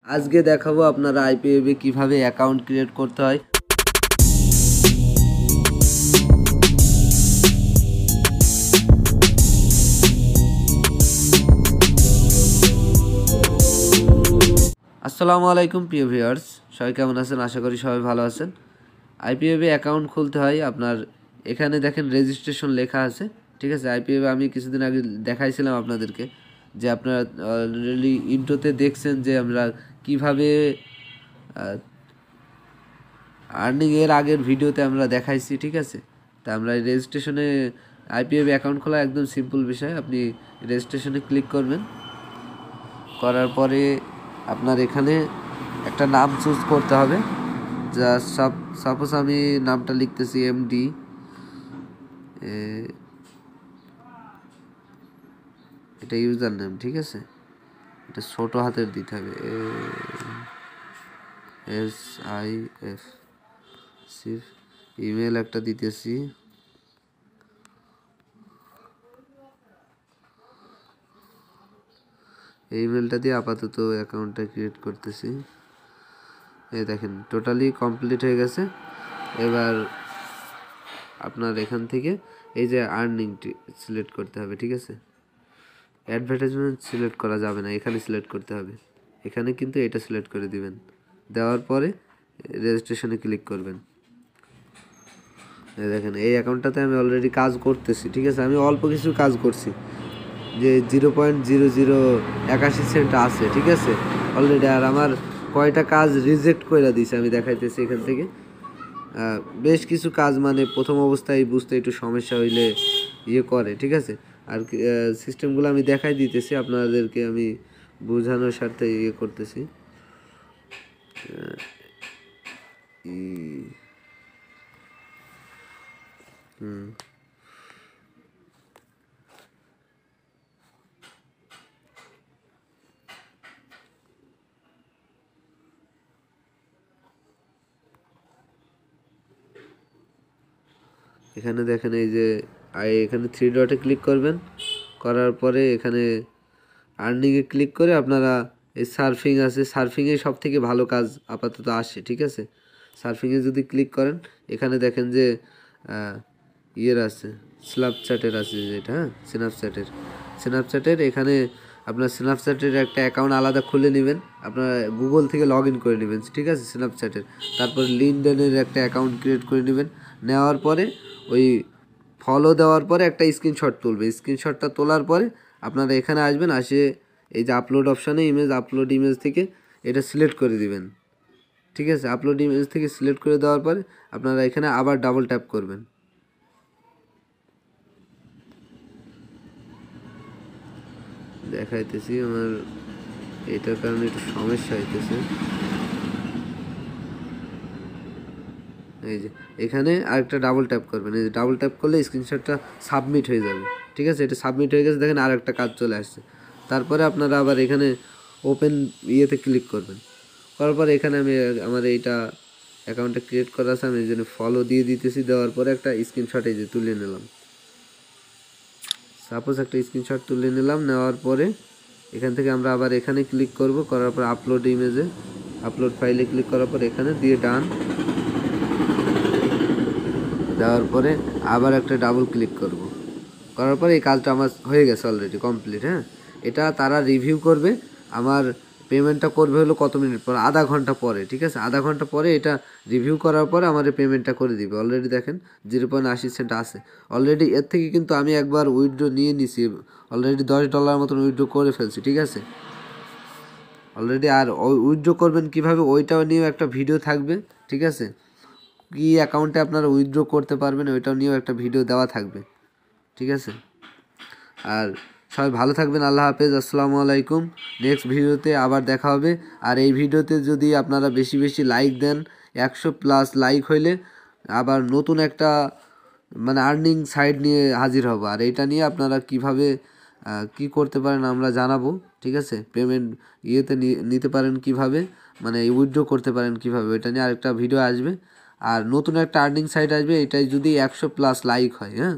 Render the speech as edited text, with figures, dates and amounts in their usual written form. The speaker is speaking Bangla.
আজকে দেখাবো আপনারা আইপিএবে কিভাবে অ্যাকাউন্ট ক্রিয়েট করতে হয়। আসসালামু আলাইকুম প্রিয় ভিউয়ার্স, সবাই কেমন আছেন? আশা করি সবাই ভালো আছেন। আইপিএবে অ্যাকাউন্ট খুলতে হয় আপনার, এখানে দেখেন রেজিস্ট্রেশন লেখা আছে, ঠিক আছে। আইপিএবে আমি কিছুদিন আগে দেখাইছিলাম আপনাদেরকে যে আপনারা অলরেডি ইন্ট্রোতে দেখছেন যে আমরা কিভাবে আর্নিং এর আগের ভিডিওতে আমরা দেখাইছি, ঠিক আছে। তা আমরা রেজিস্ট্রেশনে আইপিএবে অ্যাকাউন্ট খোলা একদম সিম্পল বিষয়। আপনি রেজিস্ট্রেশনে ক্লিক করবেন, করার পরে আপনার এখানে একটা নাম চুজ করতে হবে। যা সাপোজ আমি নামটা লিখতেছি এমডি, এটা ইউজার নেম, ঠিক আছে। এটা ছোট হাতের দিতে হবে, SIF। ইমেল একটা দিতেছি, এই ইমেলটা দিয়ে আপাতত অ্যাকাউন্টটা ক্রিয়েট করতেছি। এই দেখেন টোটালি কমপ্লিট হয়ে গেছে। এবার আপনার এখান থেকে এই যে আর্নিংটি সিলেক্ট করতে হবে, ঠিক আছে। অ্যাডভার্টাইজমেন্ট সিলেক্ট করা যাবে না, এখানে সিলেক্ট করতে হবে। এখানে কিন্তু এটা সিলেক্ট করে দিবেন, দেওয়ার পরে রেজিস্ট্রেশনে ক্লিক করবেন। দেখেন এই অ্যাকাউন্টটাতে আমি অলরেডি কাজ করতেছি, ঠিক আছে। আমি অল্প কিছু কাজ করছি, যে 0.0081 সেন্ট আছে, ঠিক আছে অলরেডি। আর আমার কয়টা কাজ রিজেক্ট করে দিয়েছে আমি দেখাইতেছি এখান থেকে। বেশ কিছু কাজ মানে প্রথম অবস্থায় বুঝতে একটু সমস্যা হইলে করে, ঠিক আছে। আর সিস্টেমগুলো আমি দেখাই দিতেছি আপনাদেরকে, আমি বোঝানোর স্বার্থে করতেছি। এখানে দেখেন এই যে এখানে 3 ডটে ক্লিক করবেন, করার পরে এখানে আর্নিংয়ে ক্লিক করে আপনারা এই সার্ফিং আছে, সার্ফিংয়ে সব থেকে ভালো কাজ আপাতত আসে, ঠিক আছে। সার্ফিংয়ে যদি ক্লিক করেন, এখানে দেখেন যে আছে, স্ন্যাপচ্যাটের আছে যেটা, হ্যাঁ স্ন্যাপচ্যাটের এখানে আপনার স্ন্যাপচ্যাটের একটা অ্যাকাউন্ট আলাদা খুলে নেবেন, আপনার গুগল থেকে লগ ইন করে নেবেন, ঠিক আছে স্ন্যাপচ্যাটের। তারপর লিঙ্কডইনের একটা অ্যাকাউন্ট ক্রিয়েট করে নেবেন, নেওয়ার পরে ওই ফলো দেওয়ার পরে একটা স্ক্রিনশট তুলবে। স্ক্রিনশটটা তোলার পরে আপনারা এখানে আসবেন, আসে এই যে আপলোড অপশানে আপলোড ইমেজ থেকে এটা সিলেক্ট করে দিবেন, ঠিক আছে। আপলোড ইমেজ থেকে সিলেক্ট করে দেওয়ার পরে আপনারা এখানে আবার ডাবল ট্যাপ করবেন। দেখাইতেছি, আমার এটার কারণে একটু সমস্যা হইতেছে। এই যে এখানে আরেকটা ডাবল ট্যাপ করবেন, এই যে ডাবল ট্যাপ করলে স্ক্রিনশটটা সাবমিট হয়ে যাবে, ঠিক আছে। এটা সাবমিট হয়ে গেছে, দেখেন আর একটা কাজ চলে আসছে। তারপরে আপনারা আবার এখানে ওপেন ইয়েতে ক্লিক করবেন, করার পরে এখানে আমি আমার এইটা অ্যাকাউন্টটা ক্রিয়েট করা আছে, আমি এই জন্য ফলো দিয়ে দিতেছি। দেওয়ার পরে একটা স্ক্রিনশট এই যে তুলে নিলাম, সাপোজ একটা স্ক্রিনশট তুলে নিলাম। নেওয়ার পরে এখান থেকে আমরা আবার এখানে ক্লিক করব, করার পর আপলোড ইমেজে, আপলোড ফাইলে ক্লিক করার পর এখানে দিয়ে ডান দেওয়ার পরে আবার একটা ডাবল ক্লিক করব, করার পরে এই কাজটা আমার হয়ে গেছে অলরেডি কমপ্লিট। হ্যাঁ, এটা তারা রিভিউ করবে, আমার পেমেন্টটা করবে হলো কত মিনিট পর, আধা ঘন্টা পরে, ঠিক আছে। আধা ঘন্টা পরে এটা রিভিউ করার পরে আমার পেমেন্টটা করে দিবে। অলরেডি দেখেন 0.80 সেন্ট আছে অলরেডি। এর থেকে কিন্তু আমি একবার উইথড্র নিয়ে নিছি, অলরেডি $10 মতন উইথড্র করে ফেলছি, ঠিক আছে অলরেডি। আর উইথড্র করবেন কিভাবে ওইটাও নিয়েও একটা ভিডিও থাকবে, ঠিক আছে। কি অ্যাকাউন্টে আপনারা উইথড্র করতে পারবেন ওইটাও নিয়েও একটা ভিডিও দেওয়া থাকবে, ঠিক আছে। আর সবাই ভালো থাকবেন, আল্লাহ হাফেজ, আসসালামু আলাইকুম। নেক্সট ভিডিওতে আবার দেখা হবে। আর এই ভিডিওতে যদি আপনারা বেশি বেশি লাইক দেন, 100+ লাইক হইলে আবার নতুন একটা মানে আর্নিং সাইট নিয়ে হাজির হব। আর এইটা নিয়ে আপনারা কিভাবে কি করতে পারেন আমরা জানাবো, ঠিক আছে। পেমেন্ট নিতে পারেন কিভাবে, মানে উইথড্র করতে পারেন কিভাবে, এটা নিয়ে আরেকটা ভিডিও আসবে। আর নতুন একটা আর্নিং সাইট আসবে, এটাই যদি 100+ লাইক হয়, হ্যাঁ।